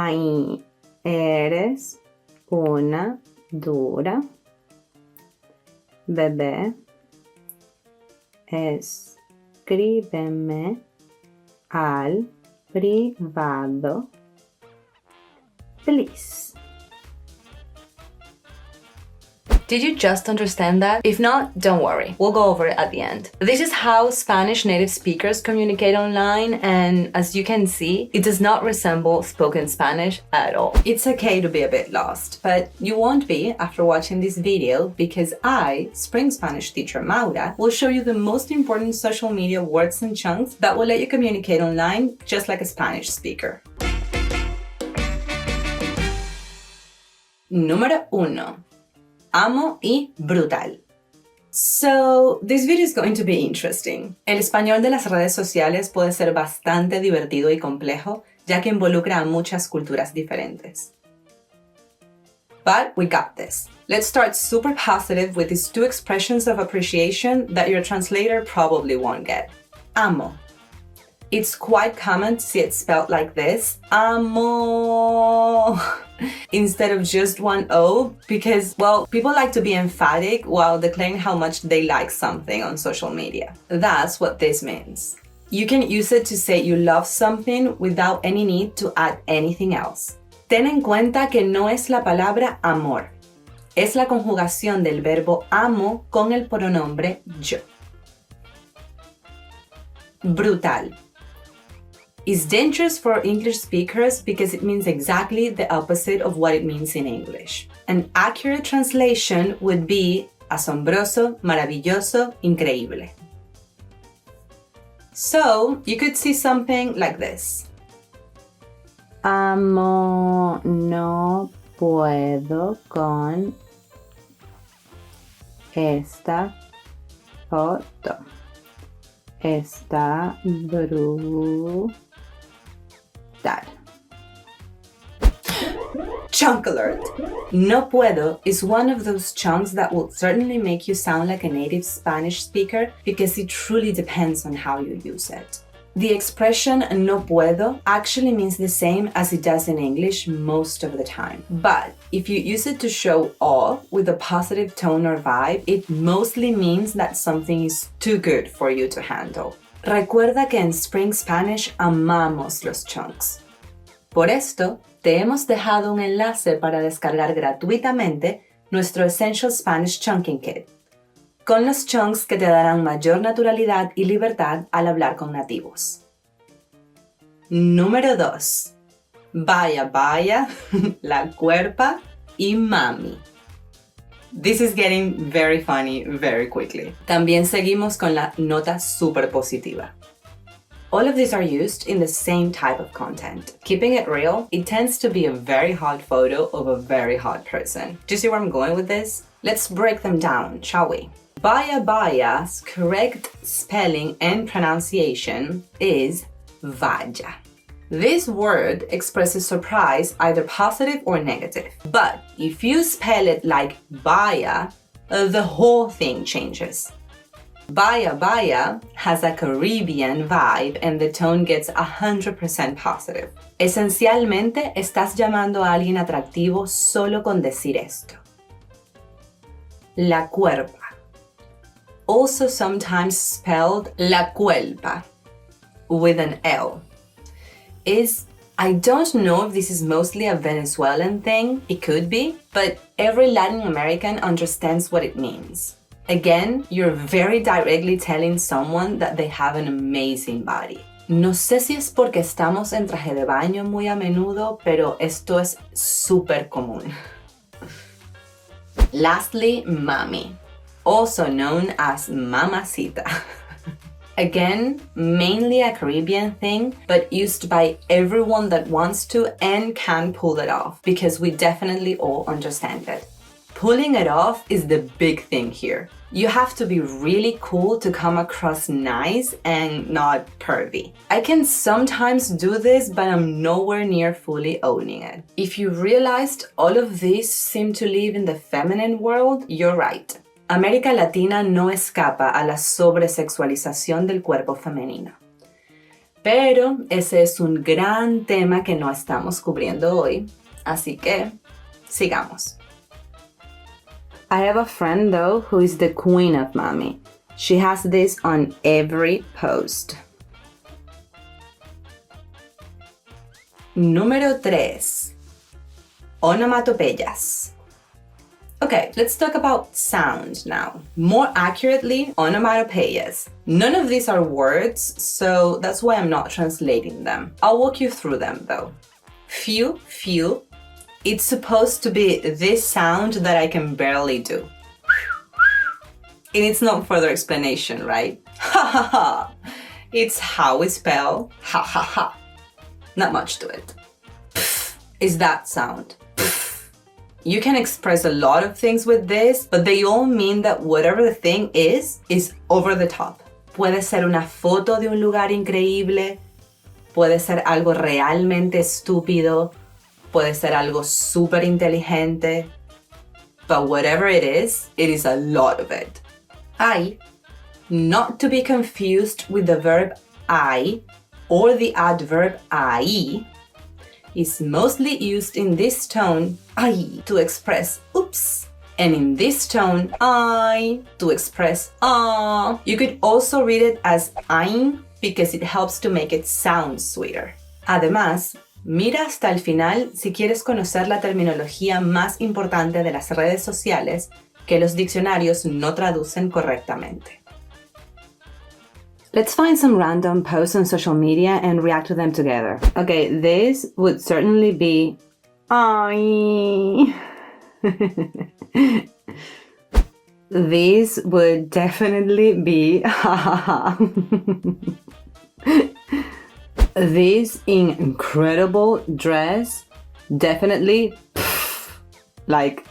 Ay, eres una dura. Bebé, escríbeme al privado, please. Did you just understand that? If not, don't worry. We'll go over it at the end. This is how Spanish native speakers communicate online, and as you can see, it does not resemble spoken Spanish at all. It's okay to be a bit lost, but you won't be after watching this video because I, Spring Spanish teacher Maura, will show you the most important social media words and chunks that will let you communicate online just like a Spanish speaker. Número 1. Amo y brutal. So, this video is going to be interesting. El español de las redes sociales puede ser bastante divertido y complejo, ya que involucra a muchas culturas diferentes. But we got this. Let's start super positive with these two expressions of appreciation that your translator probably won't get. Amo. It's quite common to see it spelled like this, amo, instead of just one O, because, well, people like to be emphatic while declaring how much they like something on social media. That's what this means. You can use it to say you love something without any need to add anything else. Ten en cuenta que no es la palabra amor, es la conjugación del verbo amo con el pronombre yo. Brutal. Is dangerous for English speakers because it means exactly the opposite of what it means in English. An accurate translation would be asombroso, maravilloso, increíble. So, you could see something like this. Amo, no puedo con esta foto. Está brutal. Chunk alert! No puedo is one of those chunks that will certainly make you sound like a native Spanish speaker because it truly depends on how you use it. The expression no puedo actually means the same as it does in English most of the time. But if you use it to show awe with a positive tone or vibe, it mostly means that something is too good for you to handle. Recuerda que en Spring Spanish amamos los chunks. Por esto, te hemos dejado un enlace para descargar gratuitamente nuestro Essential Spanish Chunking Kit, con los chunks que te darán mayor naturalidad y libertad al hablar con nativos. Número 2. Vaya, vaya, la cuerpa y mami. This is getting very funny very quickly. También seguimos con la nota super positiva. All of these are used in the same type of content. Keeping it real, it tends to be a very hot photo of a very hot person. Do you see where I'm going with this? Let's break them down, shall we? Vaya vaya's correct spelling and pronunciation is vaya. This word expresses surprise, either positive or negative. But if you spell it like vaya, the whole thing changes. Vaya vaya has a Caribbean vibe and the tone gets 100% positive. Esencialmente, estás llamando a alguien atractivo solo con decir esto. La cuerpa. Also sometimes spelled la cuelpa with an L. I don't know if this is mostly a Venezuelan thing, it could be, but every Latin American understands what it means. Again, you're very directly telling someone that they have an amazing body. No sé si es porque estamos en traje de baño muy a menudo, pero esto es súper común. Lastly, mami, also known as mamacita. Again, mainly a Caribbean thing, but used by everyone that wants to and can pull it off, because we definitely all understand it. Pulling it off is the big thing here. You have to be really cool to come across nice and not pervy. I can sometimes do this, but I'm nowhere near fully owning it. If you realized all of these seem to live in the feminine world, you're right. América Latina no escapa a la sobresexualización del cuerpo femenino. Pero ese es un gran tema que no estamos cubriendo hoy, así que sigamos. I have a friend though who is the queen of mommy. She has this on every post. Número 3. Onomatopeyas. Okay, let's talk about sound now. More accurately, onomatopeyas. None of these are words, so that's why I'm not translating them. I'll walk you through them though. Phew, phew. It's supposed to be this sound that I can barely do. It needs no further explanation, right? Ha ha ha. It's how we spell ha ha ha. Not much to it. Pff is that sound. Pff. You can express a lot of things with this, but they all mean that whatever the thing is over the top. Puede ser una foto de un lugar increíble, puede ser algo realmente estúpido, puede ser algo súper inteligente, but whatever it is a lot of it. I, not to be confused with the verb I or the adverb I, is mostly used in this tone, I, to express oops, and in this tone, I, to express ah. You could also read it as ein because it helps to make it sound sweeter. Además, mira hasta el final si quieres conocer la terminología más importante de las redes sociales que los diccionarios no traducen correctamente. Let's find some random posts on social media and react to them together. Okay, this would certainly be I. This would definitely be ha ha ha. This incredible dress definitely like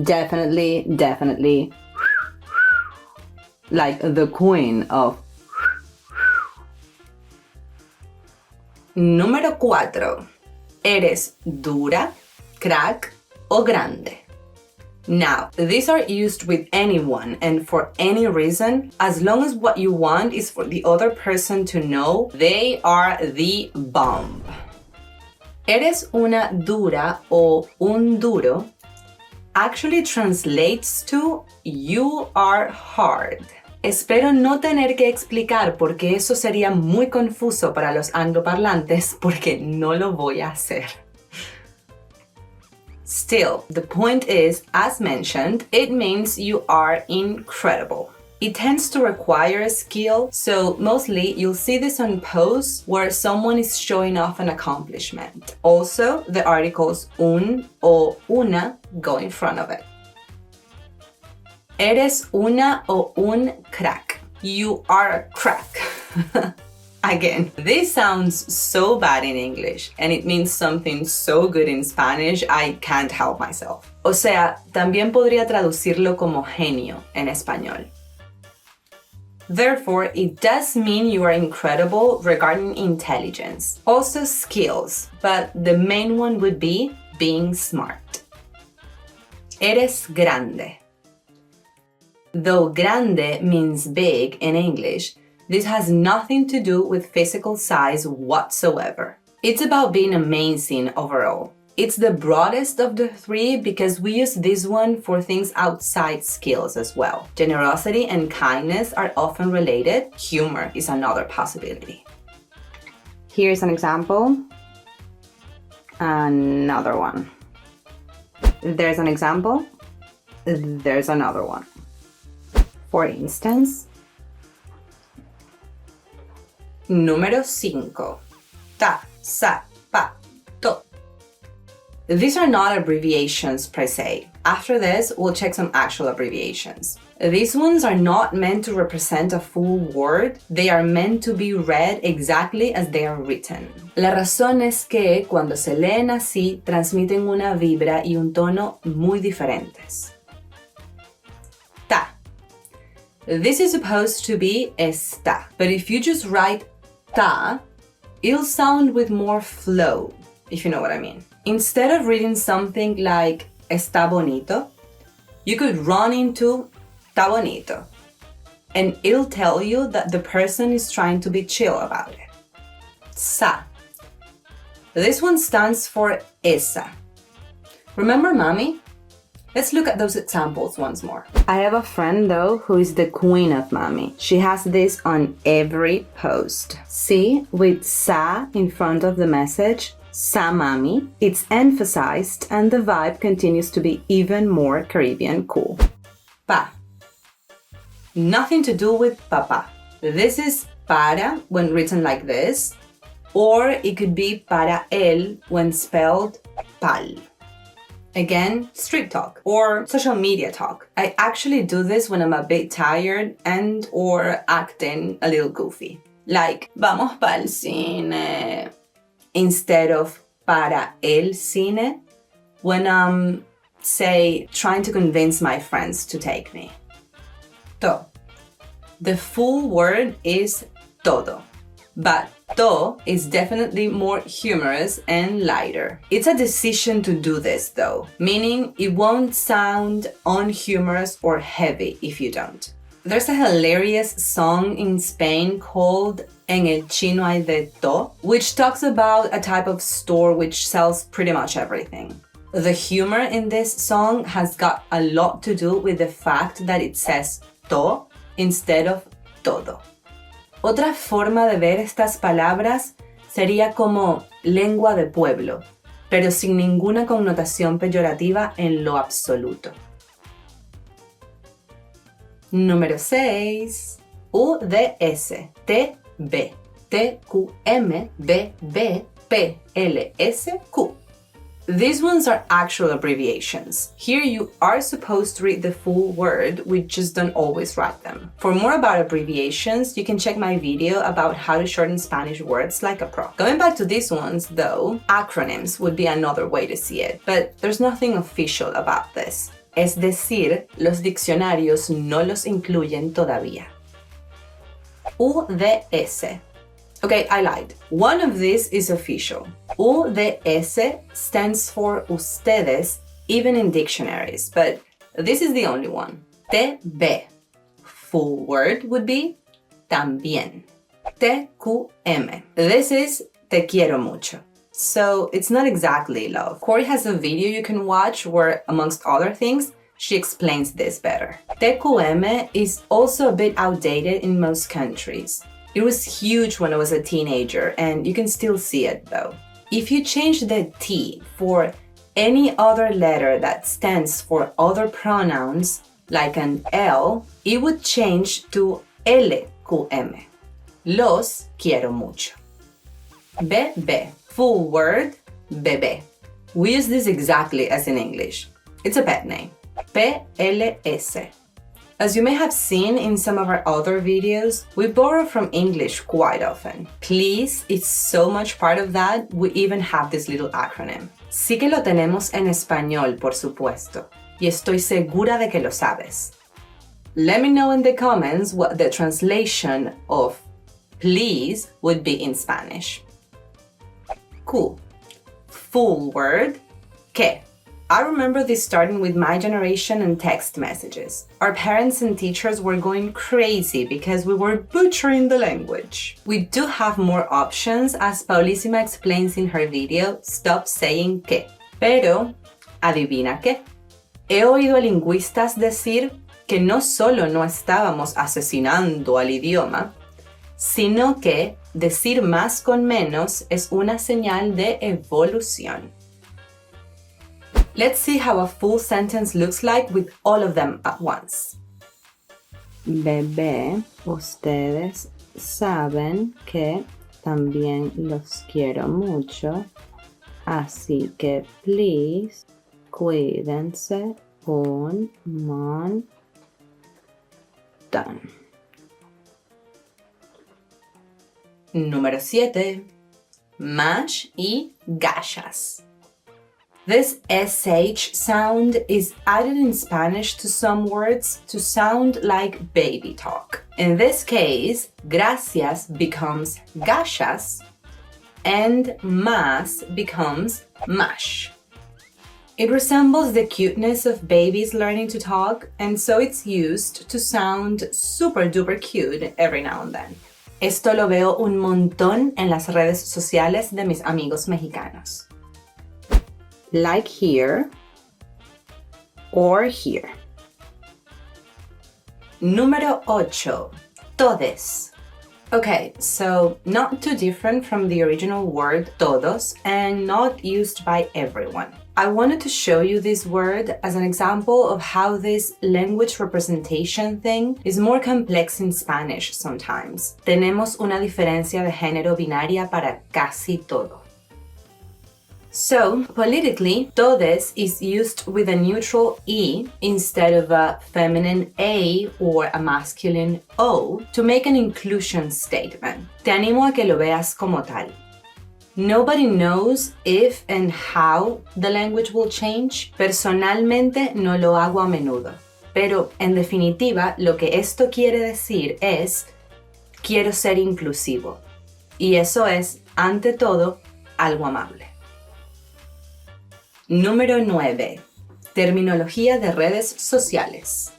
definitely like the queen of. Número 4. Eres dura, crack o grande. Now, these are used with anyone and for any reason, as long as what you want is for the other person to know they are the bomb. Eres una dura o un duro actually translates to you are hard. Espero no tener que explicar porque eso sería muy confuso para los angloparlantes porque no lo voy a hacer. Still, the point is, as mentioned, it means you are incredible. It tends to require skill, so mostly you'll see this on posts where someone is showing off an accomplishment. Also, the articles un o una go in front of it. Eres una o un crack. You are a crack. Again, this sounds so bad in English and it means something so good in Spanish, I can't help myself. O sea, también podría traducirlo como genio en español. Therefore, it does mean you are incredible regarding intelligence. Also skills, but the main one would be being smart. Eres grande. Though grande means big in English, this has nothing to do with physical size whatsoever. It's about being amazing overall. It's the broadest of the three because we use this one for things outside skills as well. Generosity and kindness are often related. Humor is another possibility. Here's an example. Another one. There's an example. There's another one. For instance, Número 5. Ta, sa, pa, to. These are not abbreviations per se. After this, we'll check some actual abbreviations. These ones are not meant to represent a full word. They are meant to be read exactly as they are written. La razón es que cuando se leen así, transmiten una vibra y un tono muy diferentes. Ta. This is supposed to be está, but if you just write ta, it'll sound with more flow, if you know what I mean. Instead of reading something like está bonito, you could run into está bonito. and it'll tell you that the person is trying to be chill about it. Sa. This one stands for esa. Remember mommy? Let's look at those examples once more. I have a friend though who is the queen of mommy. She has this on every post. See, with sa in front of the message, sa mami, it's emphasized and the vibe continues to be even more Caribbean cool. Pa. Nothing to do with papa. This is para when written like this, or it could be para él when spelled pal. Again, street talk or social media talk. I actually do this when I'm a bit tired and or acting a little goofy. Like, vamos pa'l cine, instead of para el cine, when I'm, say, trying to convince my friends to take me. To. The full word is todo, but to is definitely more humorous and lighter. It's a decision to do this though, meaning it won't sound unhumorous or heavy if you don't. There's a hilarious song in Spain called En el chino hay de to, which talks about a type of store which sells pretty much everything. The humor in this song has got a lot to do with the fact that it says to instead of todo. Otra forma de ver estas palabras sería como lengua de pueblo, pero sin ninguna connotación peyorativa en lo absoluto. Número 6. UDS, TB, TQM, BB, PLSQ. These ones are actual abbreviations. Here you are supposed to read the full word, we just don't always write them. For more about abbreviations, you can check my video about how to shorten Spanish words like a pro. Going back to these ones though, acronyms would be another way to see it, but there's nothing official about this. Es decir, los diccionarios no los incluyen todavía. UDS. Okay, I lied. One of these is official. UDS stands for ustedes, even in dictionaries, but this is the only one. TB. Full word would be también. TQM. This is te quiero mucho. So it's not exactly love. Corey has a video you can watch where, amongst other things, she explains this better. TQM is also a bit outdated in most countries. It was huge when I was a teenager, and you can still see it though. If you change the T for any other letter that stands for other pronouns, like an L, it would change to LQM. Los quiero mucho. Bebé. Full word, bebé. We use this exactly as in English. It's a pet name. PLS. As you may have seen in some of our other videos, we borrow from English quite often. Please, it's so much part of that, we even have this little acronym. Sí que lo tenemos en español, por supuesto, y estoy segura de que lo sabes. Let me know in the comments what the translation of please would be in Spanish. Cool. Full word, que. I remember this starting with my generation and text messages. Our parents and teachers were going crazy because we were butchering the language. We do have more options, as Paulísima explains in her video, Stop Saying Que. Pero, adivina qué. He oído a lingüistas decir que no solo no estábamos asesinando al idioma, sino que decir más con menos es una señal de evolución. Let's see how a full sentence looks like with all of them at once. Bebé, ustedes saben que también los quiero mucho, así que please, cuídense un montón. Número 7. Mash y gachas. This SH sound is added in Spanish to some words to sound like baby talk. In this case, gracias becomes gachas and más becomes mash. It resembles the cuteness of babies learning to talk, and so it's used to sound super duper cute every now and then. Esto lo veo un montón en las redes sociales de mis amigos mexicanos. Like here or here. Número 8. Todes. Okay, so not too different from the original word todos and not used by everyone. I wanted to show you this word as an example of how this language representation thing is more complex in Spanish sometimes. Tenemos una diferencia de género binaria para casi todo. So, politically, todes is used with a neutral E instead of a feminine A or a masculine O to make an inclusion statement. Te animo a que lo veas como tal. Nobody knows if and how the language will change. Personalmente no lo hago a menudo. Pero, en definitiva, lo que esto quiere decir es quiero ser inclusivo. Y eso es, ante todo, algo amable. Número 9. Terminología de redes sociales.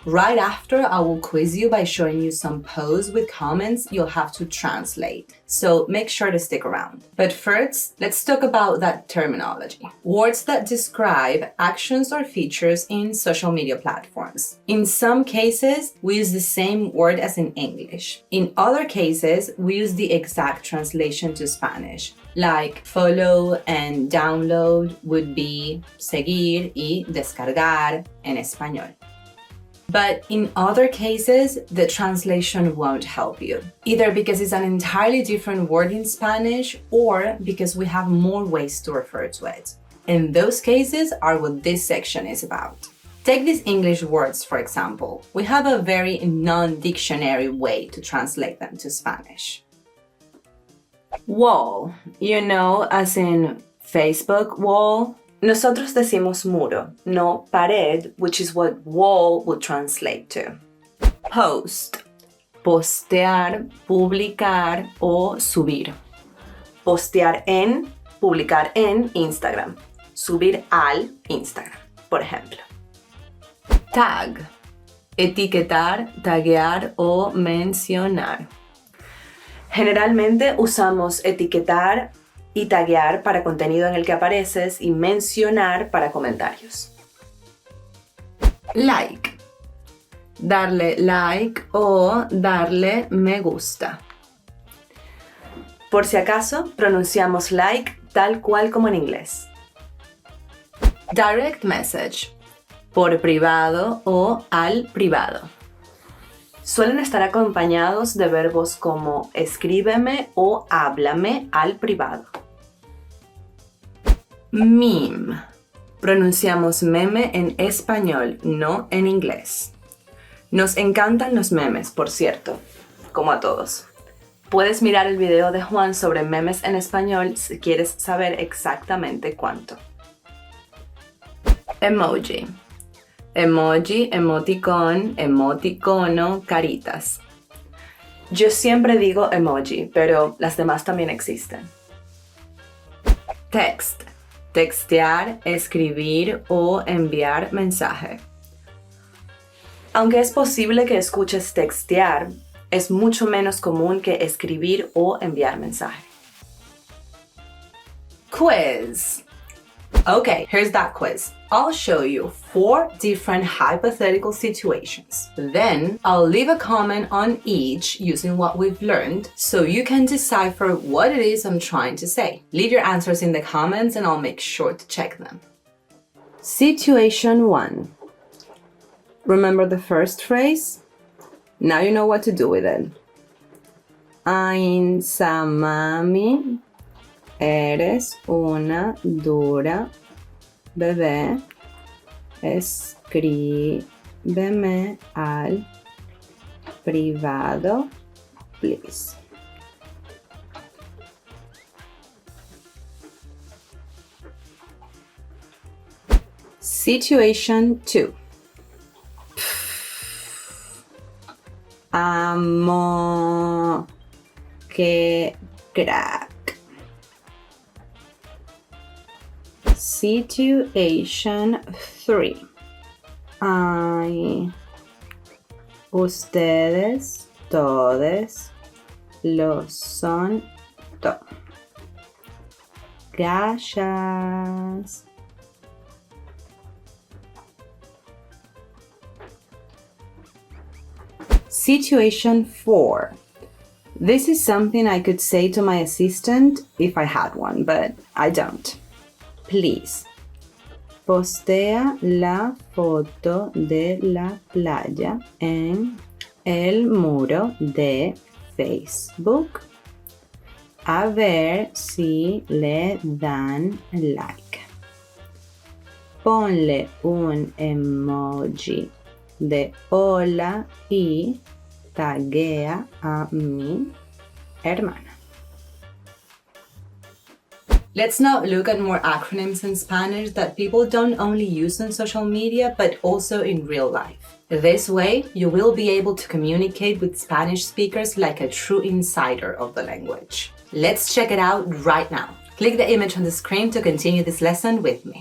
Right after, I will quiz you by showing you some posts with comments you'll have to translate, so make sure to stick around. But first, let's talk about that terminology. Words that describe actions or features in social media platforms. In some cases, we use the same word as in English. In other cases, we use the exact translation to Spanish. Like follow and download would be seguir y descargar en español. But in other cases, the translation won't help you, either because it's an entirely different word in Spanish or because we have more ways to refer to it. And those cases are what this section is about. Take these English words, for example. We have a very non-dictionary way to translate them to Spanish. Wall, as in Facebook wall. Nosotros decimos muro, no pared, which is what wall would translate to. Post, postear, publicar o subir. Postear en, publicar en Instagram. Subir al Instagram, por ejemplo. Tag, etiquetar, taguear o mencionar. Generalmente usamos etiquetar y taguear para contenido en el que apareces y mencionar para comentarios. Like. Darle like o darle me gusta. Por si acaso, pronunciamos like tal cual como en inglés. Direct message. Por privado o al privado. Suelen estar acompañados de verbos como escríbeme o háblame al privado. Meme. Pronunciamos meme en español, no en inglés. Nos encantan los memes, por cierto, como a todos. Puedes mirar el video de Juan sobre memes en español si quieres saber exactamente cuánto. Emoji. Emoji, emoticón, emoticono, caritas. Yo siempre digo emoji, pero las demás también existen. Text. Textear, escribir o enviar mensaje. Aunque es posible que escuches textear, es mucho menos común que escribir o enviar mensaje. Quiz. Okay, here's that quiz. I'll show you 4 different hypothetical situations. Then, I'll leave a comment on each using what we've learned so you can decipher what it is I'm trying to say. Leave your answers in the comments and I'll make sure to check them. Situation 1. Remember the first phrase? Now you know what to do with it. Ainsa mami, eres una dura bebé. Escríbeme al privado, please. Situation 2. Amo, que crack. Situation 3. Ay, ustedes, todes, lo son todo. Gracias. Situation 4. This is something I could say to my assistant if I had one, but I don't. Please. Postea la foto de la playa en el muro de Facebook. A ver si le dan like. Ponle un emoji de hola y taguea a mi hermana. Let's now look at more acronyms in Spanish that people don't only use on social media, but also in real life. This way, you will be able to communicate with Spanish speakers like a true insider of the language. Let's check it out right now. Click the image on the screen to continue this lesson with me.